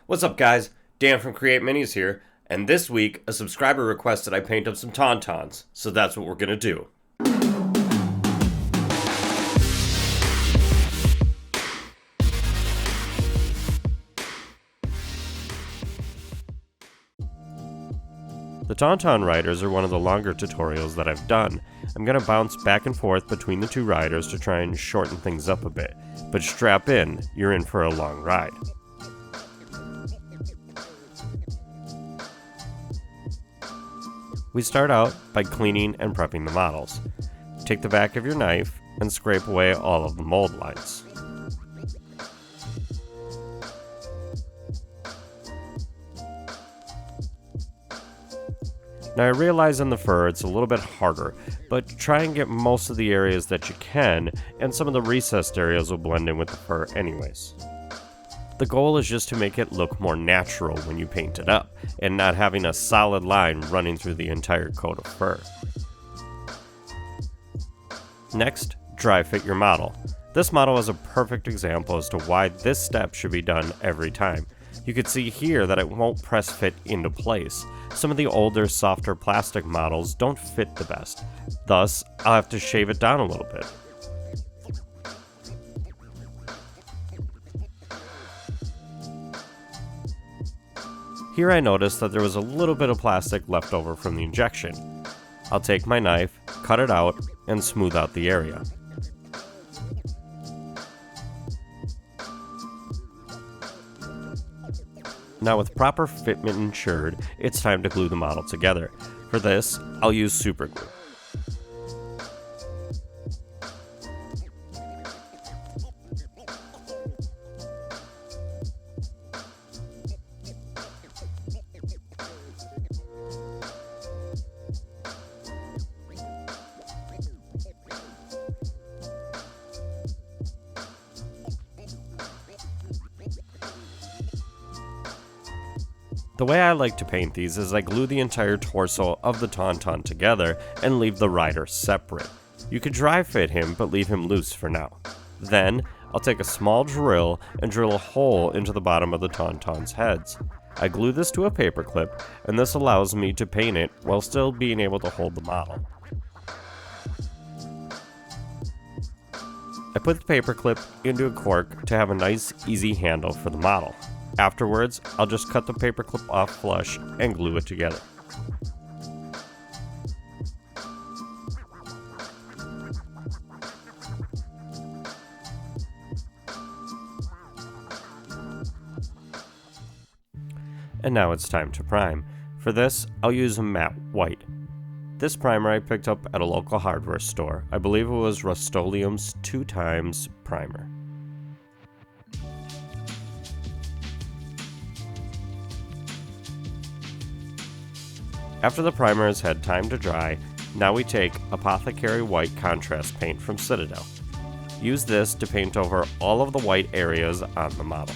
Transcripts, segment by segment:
What's up, guys? Dan from Create Minis here, and this week a subscriber requested I paint up some Tauntauns, so that's what we're gonna do. The Tauntaun riders are one of the longer tutorials that I've done. I'm going to bounce back and forth between the two riders to try and shorten things up a bit, but strap in, you're in for a long ride. We start out by cleaning and prepping the models. Take the back of your knife and scrape away all of the mold lines. Now I realize in the fur it's a little bit harder, but try and get most of the areas that you can, and some of the recessed areas will blend in with the fur anyways. The goal is just to make it look more natural when you paint it up, and not having a solid line running through the entire coat of fur. Next, dry fit your model. This model is a perfect example as to why this step should be done every time. You can see here that it won't press fit into place. Some of the older, softer plastic models don't fit the best. Thus, I'll have to shave it down a little bit. Here I noticed that there was a little bit of plastic left over from the injection. I'll take my knife, cut it out, and smooth out the area. Now with proper fitment ensured, it's time to glue the model together. For this, I'll use super glue. The way I like to paint these is I glue the entire torso of the Tauntaun together and leave the rider separate. You could dry fit him, but leave him loose for now. Then, I'll take a small drill and drill a hole into the bottom of the Tauntaun's heads. I glue this to a paperclip, and this allows me to paint it while still being able to hold the model. I put the paperclip into a cork to have a nice, easy handle for the model. Afterwards, I'll just cut the paperclip off flush and glue it together. And now it's time to prime. For this, I'll use a matte white. This primer I picked up at a local hardware store. I believe it was Rust-Oleum's 2x primer. After the primer has had time to dry, now we take Apothecary white contrast paint from Citadel. Use this to paint over all of the white areas on the model.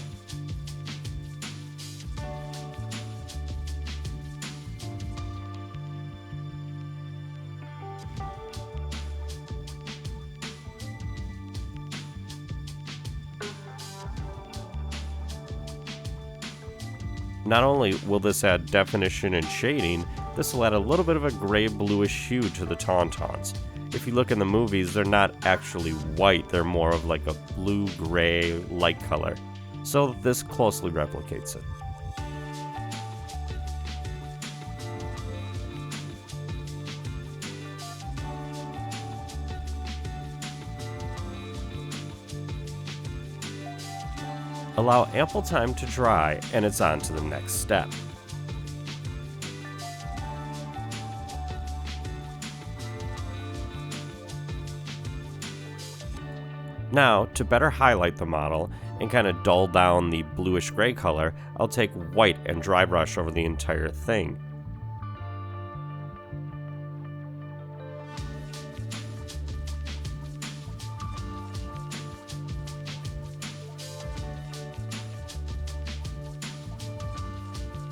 Not only will this add definition and shading, this will add a little bit of a gray-bluish hue to the Tauntauns. If you look in the movies, they're not actually white, they're more of like a blue-gray light color. So this closely replicates it. Allow ample time to dry, and it's on to the next step. Now, to better highlight the model and kind of dull down the bluish gray color, I'll take white and dry brush over the entire thing.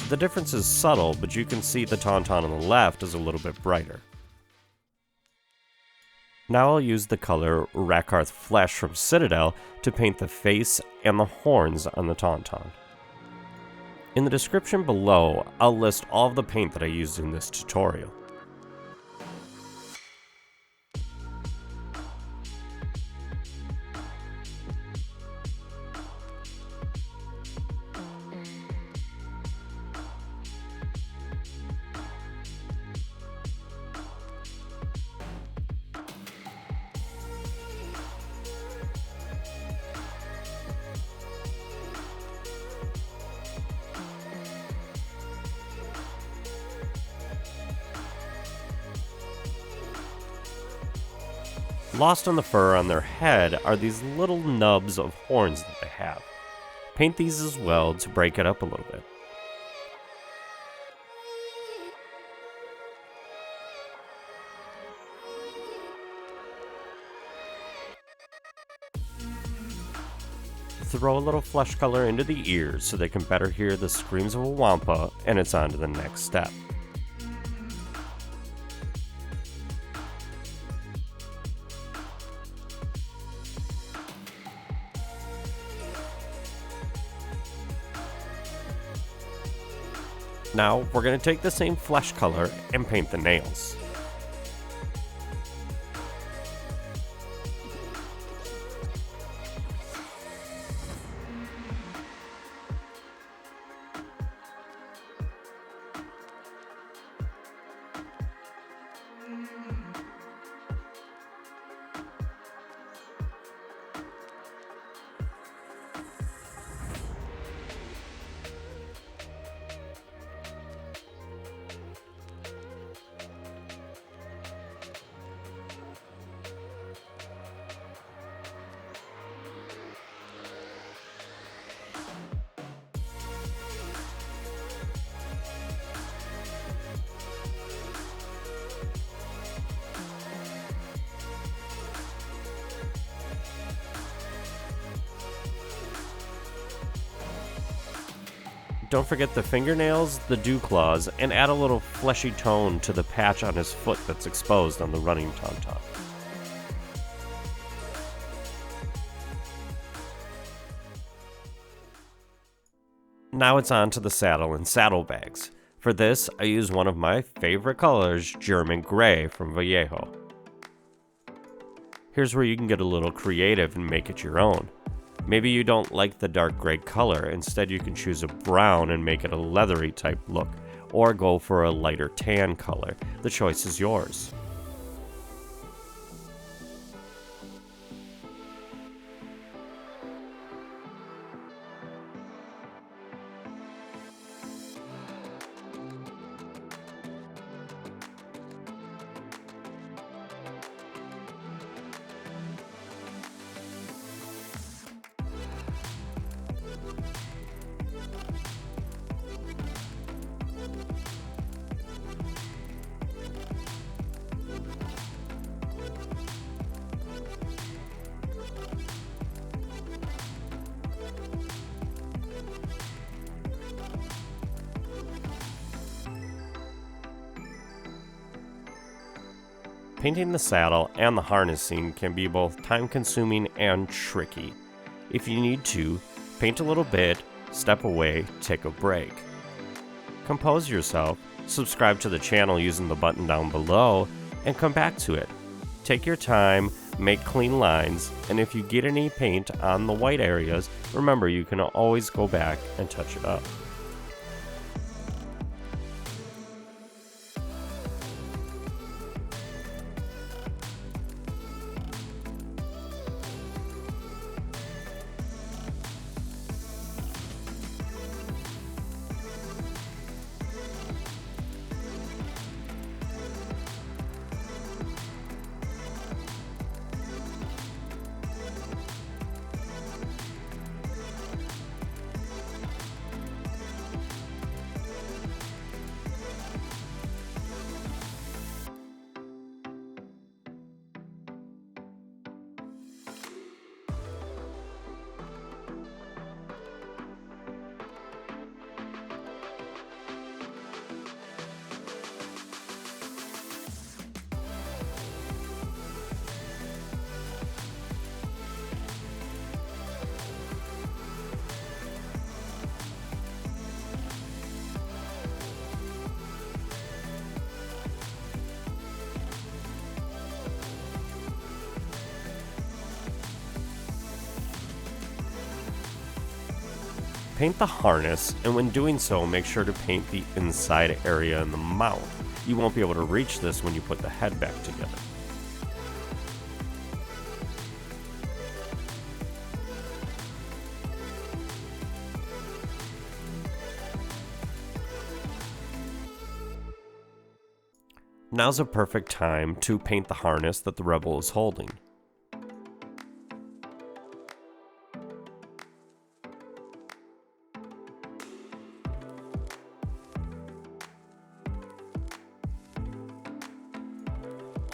The difference is subtle, but you can see the Tauntaun on the left is a little bit brighter. Now I'll use the color Rakarth Flesh from Citadel to paint the face and the horns on the Tauntaun. In the description below, I'll list all of the paint that I used in this tutorial. Lost on the fur on their head are these little nubs of horns that they have. Paint these as well to break it up a little bit. Throw a little flesh color into the ears so they can better hear the screams of a wampa, and it's on to the next step. Now, we're going to take the same flesh color and paint the nails. Don't forget the fingernails, the dew claws, and add a little fleshy tone to the patch on his foot that's exposed on the running tauntaun. Now it's on to the saddle and saddlebags. For this, I use one of my favorite colors, German Gray from Vallejo. Here's where you can get a little creative and make it your own. Maybe you don't like the dark gray color, instead you can choose a brown and make it a leathery type look, or go for a lighter tan color. The choice is yours. Painting the saddle and the harnessing can be both time-consuming and tricky. If you need to, paint a little bit, step away, take a break. Compose yourself, subscribe to the channel using the button down below, and come back to it. Take your time, make clean lines, and if you get any paint on the white areas, remember you can always go back and touch it up. Paint the harness, and when doing so, make sure to paint the inside area in the mouth. You won't be able to reach this when you put the head back together. Now's a perfect time to paint the harness that the rebel is holding.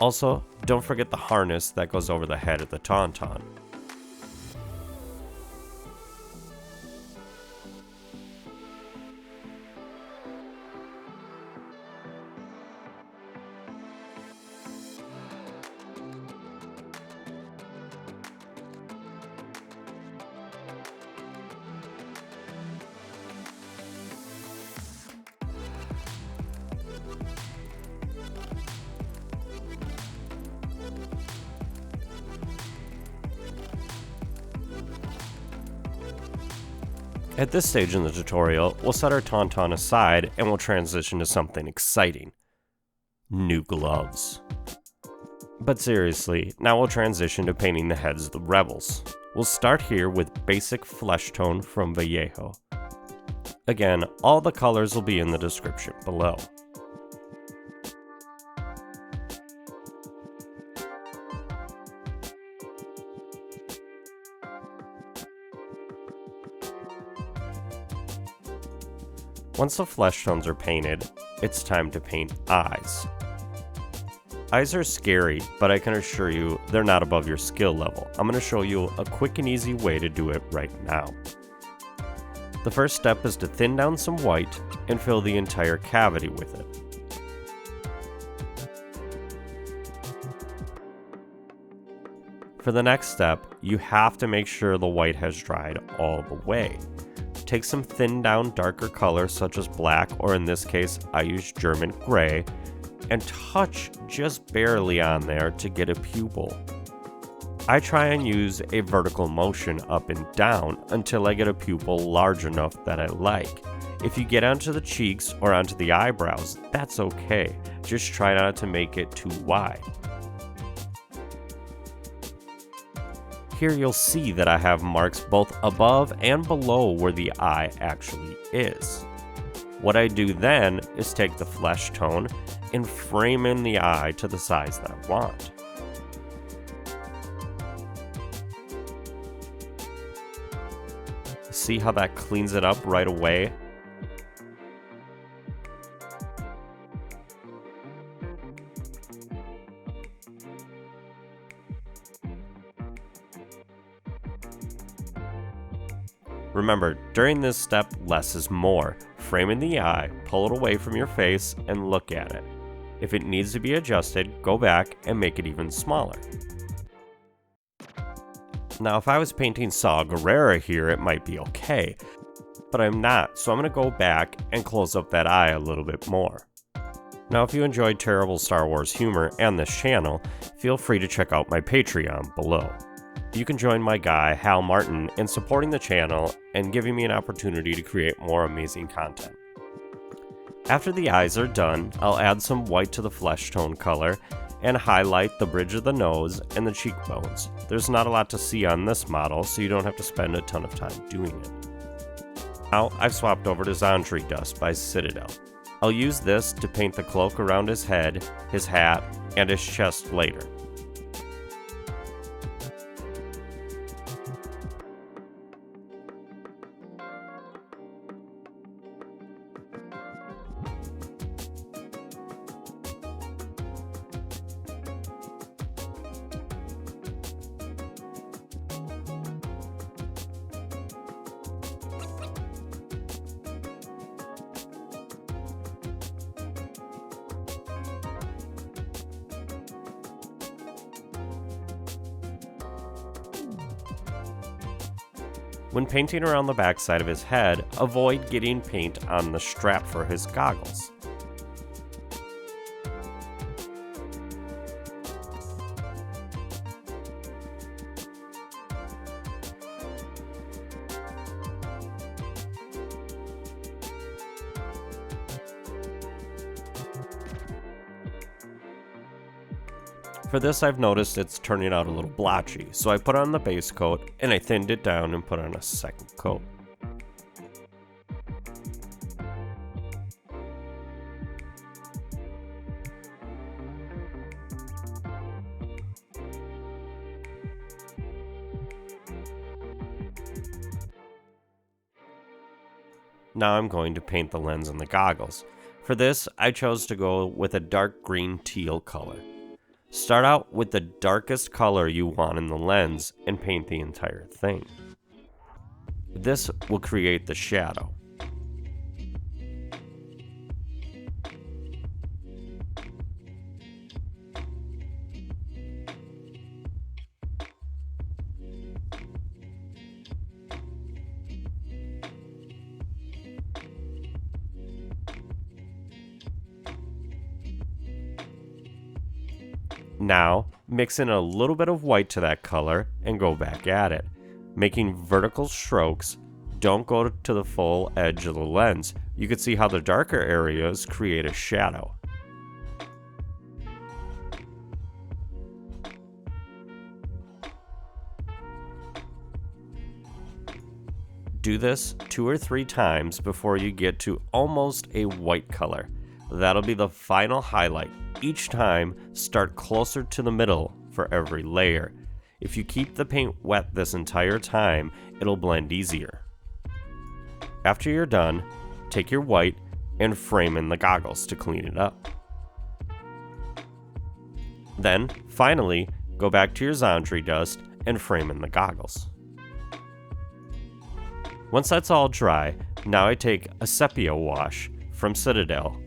Also, don't forget the harness that goes over the head of the Tauntaun. At this stage in the tutorial, we'll set our Tauntaun aside and we'll transition to something exciting. New gloves. But seriously, now we'll transition to painting the heads of the rebels. We'll start here with basic flesh tone from Vallejo. Again, all the colors will be in the description below. Once the flesh tones are painted, it's time to paint eyes. Eyes are scary, but I can assure you they're not above your skill level. I'm going to show you a quick and easy way to do it right now. The first step is to thin down some white and fill the entire cavity with it. For the next step, you have to make sure the white has dried all the way. Take some thinned down darker color such as black, or in this case I use German gray, and touch just barely on there to get a pupil. I try and use a vertical motion up and down until I get a pupil large enough that I like. If you get onto the cheeks or onto the eyebrows, that's okay. Just try not to make it too wide. Here you'll see that I have marks both above and below where the eye actually is. What I do then is take the flesh tone and frame in the eye to the size that I want. See how that cleans it up right away? Remember, during this step, less is more. Frame in the eye, pull it away from your face, and look at it. If it needs to be adjusted, go back and make it even smaller. Now, if I was painting Saw Gerrera here, it might be okay, but I'm not, so I'm going to go back and close up that eye a little bit more. Now, if you enjoyed terrible Star Wars humor and this channel, feel free to check out my Patreon below. You can join my guy, Hal Martin, in supporting the channel and giving me an opportunity to create more amazing content. After the eyes are done, I'll add some white to the flesh tone color and highlight the bridge of the nose and the cheekbones. There's not a lot to see on this model, so you don't have to spend a ton of time doing it. Now, I've swapped over to Zandri Dust by Citadel. I'll use this to paint the cloak around his head, his hat, and his chest later. When painting around the backside of his head, avoid getting paint on the strap for his goggles. For this, I've noticed it's turning out a little blotchy, so I put on the base coat and I thinned it down and put on a second coat. Now I'm going to paint the lens and the goggles. For this, I chose to go with a dark green teal color. Start out with the darkest color you want in the lens and paint the entire thing. This will create the shadow. Now, mix in a little bit of white to that color and go back at it, making vertical strokes. Don't go to the full edge of the lens. You can see how the darker areas create a shadow. Do this 2 or 3 times before you get to almost a white color. That'll be the final highlight. Each time, start closer to the middle for every layer. If you keep the paint wet this entire time, it'll blend easier. After you're done, take your white and frame in the goggles to clean it up. Then, finally, go back to your Zandri dust and frame in the goggles. Once that's all dry, now I take a Sepia wash from Citadel.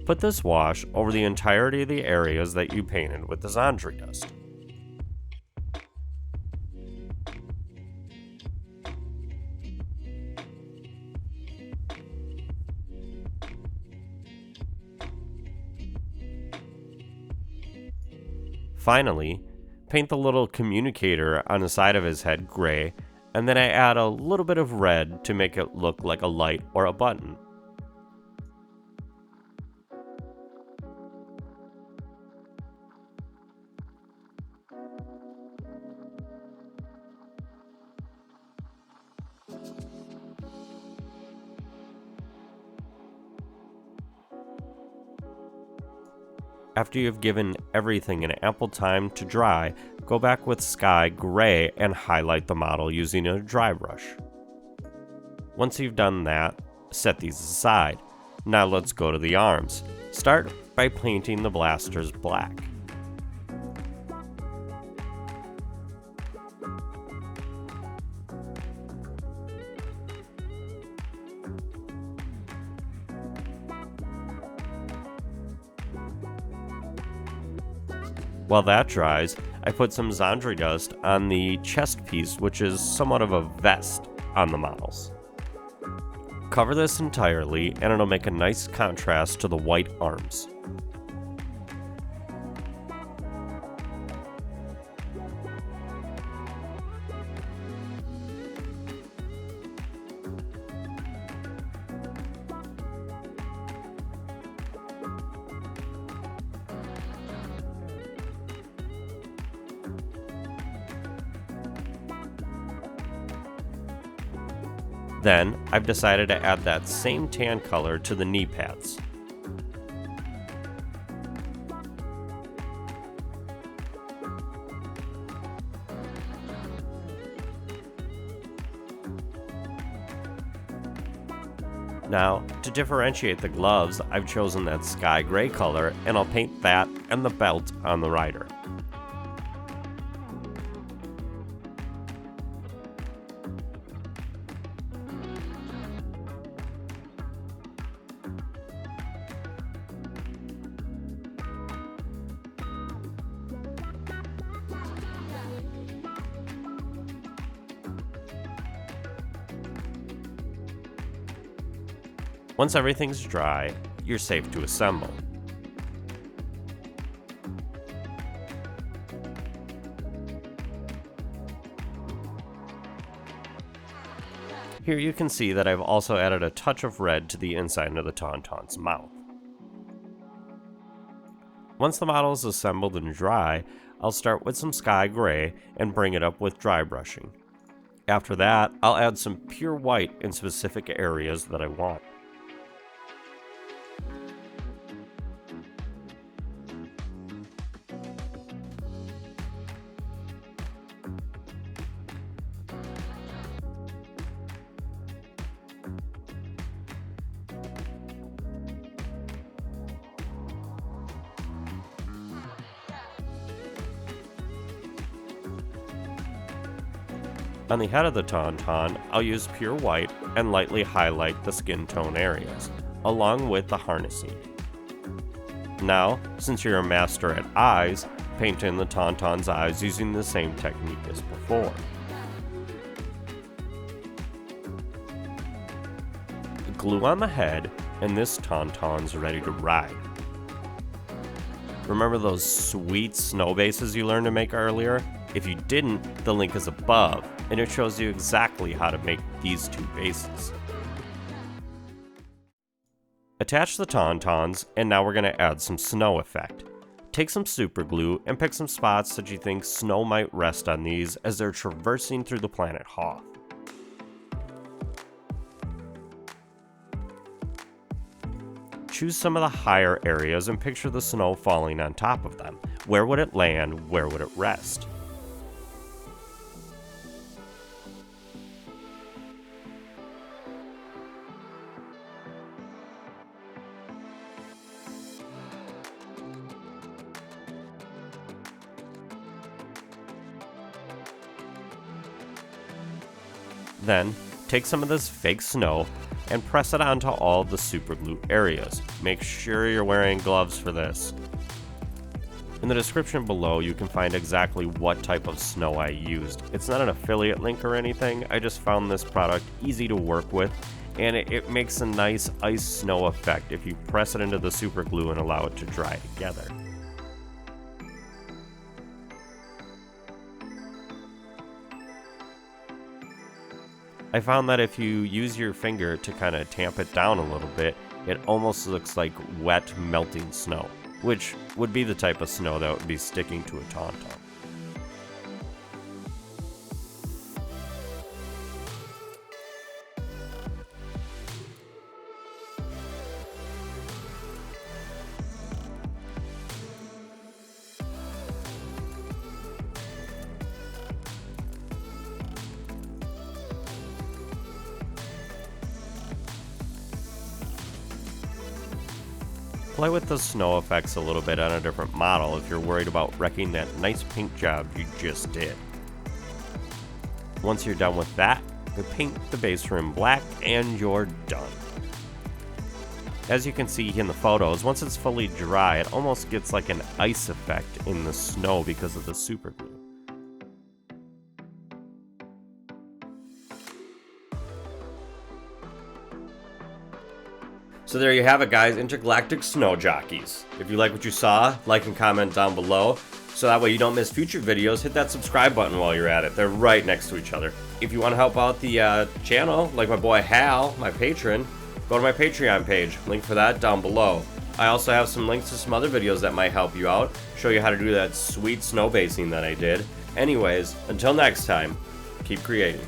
Put this wash over the entirety of the areas that you painted with the Zandri dust. Finally, paint the little communicator on the side of his head gray, and then I add a little bit of red to make it look like a light or a button. After you've given everything an ample time to dry, go back with Sky Gray and highlight the model using a dry brush. Once you've done that, set these aside. Now let's go to the arms. Start by painting the blasters black. While that dries, I put some Zandri dust on the chest piece, which is somewhat of a vest on the models. Cover this entirely and it'll make a nice contrast to the white arms. Then, I've decided to add that same tan color to the knee pads. Now, to differentiate the gloves, I've chosen that sky gray color, and I'll paint that and the belt on the rider. Once everything's dry, you're safe to assemble. Here you can see that I've also added a touch of red to the inside of the Tauntauns' mouth. Once the model is assembled and dry, I'll start with some sky gray and bring it up with dry brushing. After that, I'll add some pure white in specific areas that I want. On the head of the Tauntaun, I'll use pure white and lightly highlight the skin tone areas, along with the harnessing. Now, since you're a master at eyes, paint in the Tauntaun's eyes using the same technique as before. Glue on the head, and this Tauntaun's ready to ride. Remember those sweet snow bases you learned to make earlier? If you didn't, the link is above, and it shows you exactly how to make these two bases. Attach the Tauntauns, and now we're going to add some snow effect. Take some super glue and pick some spots that you think snow might rest on these as they're traversing through the planet Hoth. Choose some of the higher areas and picture the snow falling on top of them. Where would it land? Where would it rest? Then, take some of this fake snow and press it onto all the super glue areas. Make sure you're wearing gloves for this. In the description below, you can find exactly what type of snow I used. It's not an affiliate link or anything, I just found this product easy to work with, and it makes a nice ice snow effect if you press it into the super glue and allow it to dry together. I found that if you use your finger to kind of tamp it down a little bit, it almost looks like wet, melting snow, which would be the type of snow that would be sticking to a Tauntaun. Play with the snow effects a little bit on a different model if you're worried about wrecking that nice paint job you just did. Once you're done with that, you paint the base rim black and you're done. As you can see in the photos, once it's fully dry, it almost gets like an ice effect in the snow because of the super glue. So there you have it, guys, intergalactic snow jockeys. If you like what you saw, like and comment down below, so that way you don't miss future videos. Hit that subscribe button while you're at it. They're right next to each other. If you want to help out the channel, like my boy Hal, my patron, go to my Patreon page. Link for that down below. I also have some links to some other videos that might help you out, show you how to do that sweet snow basing that I did. Anyways, until next time, keep creating.